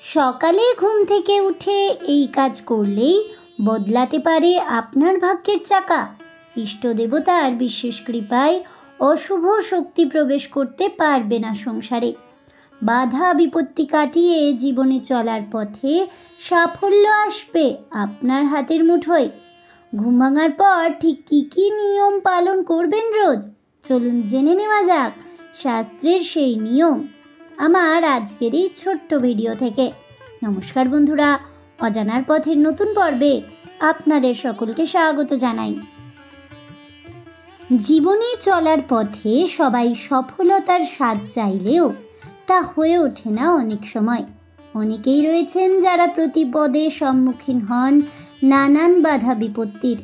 সকালে ঘুম থেকে উঠে এই কাজ করলেই বদলাতে পারে আপনার ভাগ্যের চাকা। ইষ্ট দেবতার বিশেষ কৃপায় অশুভ শক্তি প্রবেশ করতে পারবে না সংসারে। বাধা বিপত্তি কাটিয়ে জীবনে চলার পথে সাফল্য আসবে আপনার হাতের মুঠোয়। ঘুম ভাঙার পর ঠিক কী কী নিয়ম পালন করবেন রোজ, চলুন জেনে নেওয়া যাক শাস্ত্রের সেই নিয়ম আমার আজকের এই ছোট্ট ভিডিও থেকে। নমস্কার বন্ধুরা, অজানার পথের নতুন পর্বে আপনাদের সকলকে স্বাগত জানাই। জীবনে চলার পথে সবাই সফলতার স্বাদ চাইলেও তা হয়ে ওঠে না অনেক সময়। অনেকেই রয়েছেন যারা প্রতি পদে সম্মুখীন হন নানান বাধা বিপত্তির।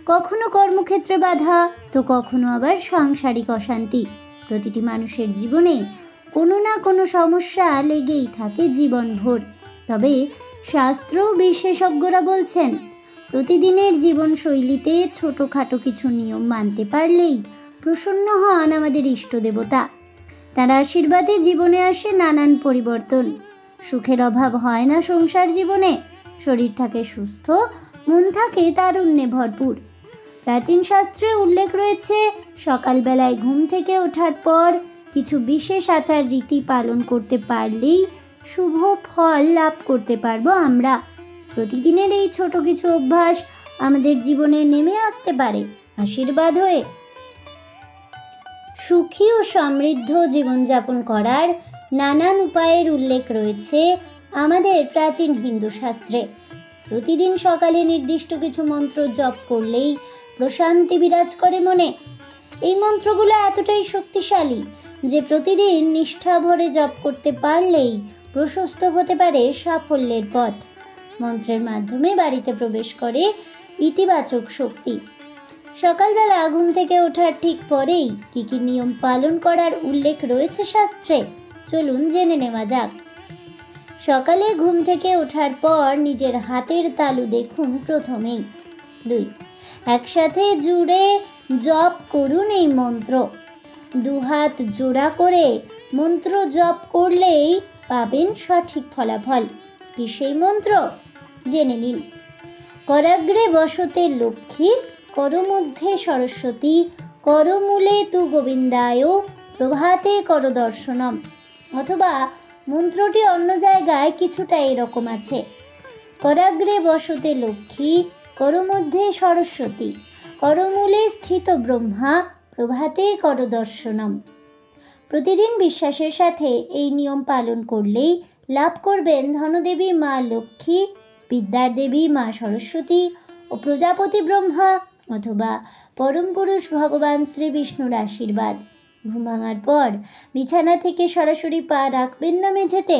কখনো কর্মক্ষেত্রে বাধা, তো কখনো আবার সাংসারিক অশান্তি। প্রতিটি মানুষের জীবনে কোনো না কোনো সমস্যা লেগেই থাকে জীবনভর। তবে শাস্ত্র বিশেষজ্ঞরা বলছেন, প্রতিদিনের জীবনশৈলীতে ছোটোখাটো কিছু নিয়ম মানতে পারলেই প্রসন্ন হন আমাদের ইষ্ট দেবতা। তার আশীর্বাদে জীবনে আসে নানান পরিবর্তন। সুখের অভাব হয় না সংসার জীবনে, শরীর থাকে সুস্থ, মন থাকে তারুণ্যে ভরপুর। প্রাচীন শাস্ত্রে উল্লেখ রয়েছে, সকালবেলায় ঘুম থেকে ওঠার পর কিছু বিশেষ আচার রীতি পালন করতে পারলেই শুভ ফল লাভ করতে পারবো আমরা। প্রতিদিনের এই ছোট কিছু অভ্যাস আমাদের জীবনে নেমে আসতে পারে আশীর্বাদ হয়ে। সুখী ও সমৃদ্ধ জীবনযাপন করার নানান উপায়ের উল্লেখ রয়েছে আমাদের প্রাচীন হিন্দু শাস্ত্রে। প্রতিদিন সকালে নির্দিষ্ট কিছু মন্ত্র জপ করলেই প্রশান্তি বিরাজ করে মনে। এই মন্ত্রগুলো এতটাই শক্তিশালী যে প্রতিদিন নিষ্ঠা ভরে জপ করতে পারলেই প্রশস্ত হতে পারে সাফল্যের পথ। মন্ত্রের মাধ্যমে বাড়িতে প্রবেশ করে ইতিবাচক শক্তি। সকালবেলা ঘুম থেকে ওঠার ঠিক পরেই কি কি নিয়ম পালন করার উল্লেখ রয়েছে শাস্ত্রে, চলুন জেনে নেওয়া যাক। সকালে ঘুম থেকে ওঠার পর নিজের হাতের তালু দেখুন প্রথমেই। 2. একসাথে জুড়ে জপ করুন এই মন্ত্র। দুহাত জোড়া করে মন্ত্র জপ করলেই পাবেন সঠিক ফলাফল। কি সেই মন্ত্র, জেনে নিন। করাগ্রে বসতে লক্ষ্মী, করমধ্যে সরস্বতী, করমূলে তু গোবিন্দায়, প্রভাতে কর দর্শনম। অথবা মন্ত্রটি অন্য জায়গায় কিছুটা এরকম আছে, করাগ্রে বসতে লক্ষ্মী, করমধ্যে সরস্বতী, করমূলে স্থিত ব্রহ্মা, প্রভাতে কর দর্শনম। প্রতিদিন বিশ্বাসের সাথে এই নিয়ম পালন করলেই লাভ করবেন ধনদেবী মা লক্ষ্মী, বিদ্যার দেবী মা সরস্বতী ও প্রজাপতি ব্রহ্মা অথবা পরম পুরুষ ভগবান শ্রী বিষ্ণুর আশীর্বাদ। ঘুম ভাঙার পর বিছানা থেকে সরাসরি পা রাখবেন না মেঝেতে।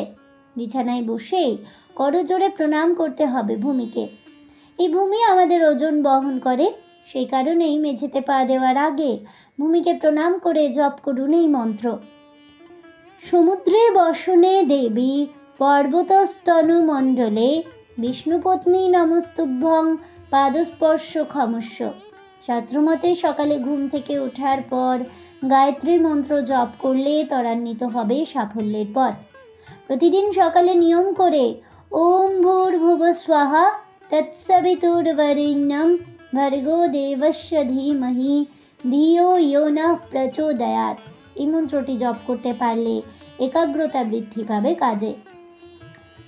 বিছানায় বসে করজোড়ে প্রণাম করতে হবে ভূমিকে। এই ভূমি আমাদের ওজন বহন করে, সেই কারণেই মেঝেতে পা দেওয়ার আগে ভূমিকে প্রণাম করে জপ করুন এই মন্ত্র। সমুদ্রে বসনে দেবী, পর্বতস্তনু মণ্ডলে, বিষ্ণুপত্নী নমস্তুভ্যং, পাদস্পর্শ ক্ষমস্য। শাস্ত্রমতে সকালে ঘুম থেকে ওঠার পর গায়ত্রী মন্ত্র জপ করলে ত্বরান্বিত হবে সাফল্যের পথ। প্রতিদিন সকালে নিয়ম করে ওম ভূর্ভুব স্বাহা তৎসবিতুর্বরেণ্যম ভর্গো দেবস্য ধীমহি ধিয়ো ইয়ো নঃ প্রচোদয়াৎ। এই মন্ত্রটি জপ করতে পারলে একাগ্রতা বৃদ্ধি পাবে কাজে।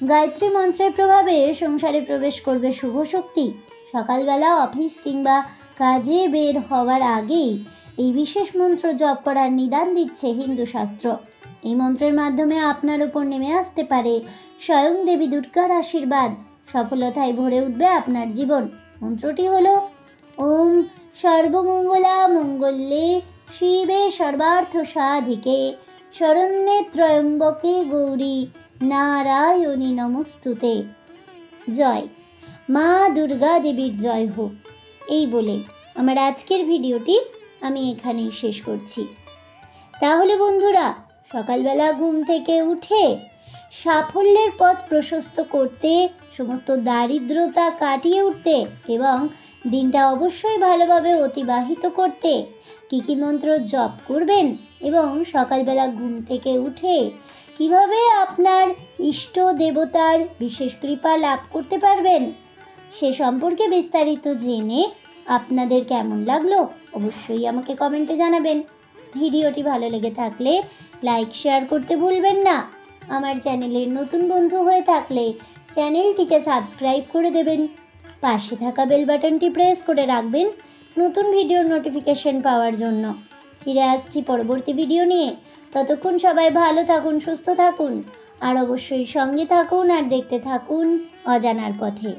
গায়ত্রী মন্ত্রের প্রভাবে সংসারে প্রবেশ করবে শুভ শক্তি। সকালবেলা অফিস কিংবা কাজে বের হওয়ার আগেই এই বিশেষ মন্ত্র জপ করার নিদান দিচ্ছে হিন্দু শাস্ত্র। এই মন্ত্রের মাধ্যমে আপনার উপর নেমে আসতে পারে স্বয়ং দেবী দুর্গার আশীর্বাদ। সফলতায় ভরে উঠবে আপনার জীবন। মন্ত্রটি হলো ওম সর্বমঙ্গলা মঙ্গলে শিবে সর্বার্থ সাধিকে শরণ্যে ত্র্যম্বকে গৌরী নারায়ণী নমস্তুতে। জয় মা দুর্গা দেবীর জয় হোক। এই বলে আমার আজকের ভিডিওটি আমি এখানেই শেষ করছি। তাহলে বন্ধুরা, সকালবেলা ঘুম থেকে উঠে সাফল্যের পথ প্রশস্ত করতে, সমস্ত দারিদ্রতা কাটিয়ে উঠতে এবং দিনটা অবশ্যই ভালোভাবে অতিবাহিত করতে কি কি মন্ত্র জপ করবেন এবং সকালবেলা ঘুম থেকে উঠে কিভাবে আপনার ইষ্ট দেবতার বিশেষ কৃপা লাভ করতে পারবেন সে সম্পর্কে বিস্তারিত জেনে আপনাদের কেমন লাগলো অবশ্যই আমাকে কমেন্টে জানাবেন। ভিডিওটি ভালো লেগে থাকলে লাইক শেয়ার করতে ভুলবেন না। আমার চ্যানেলের নতুন বন্ধু হয়ে থাকলে চ্যানেলটিকে সাবস্ক্রাইব করে দেবেন। পাশে থাকা বেল বাটনটি প্রেস করে রাখবেন নতুন ভিডিওর নোটিফিকেশন পাওয়ার জন্য। ফিরে আসছি পরবর্তী ভিডিও নিয়ে। ততক্ষণ সবাই ভালো থাকুন, সুস্থ থাকুন আর অবশ্যই সঙ্গে থাকুন আর দেখতে থাকুন অজানার পথে।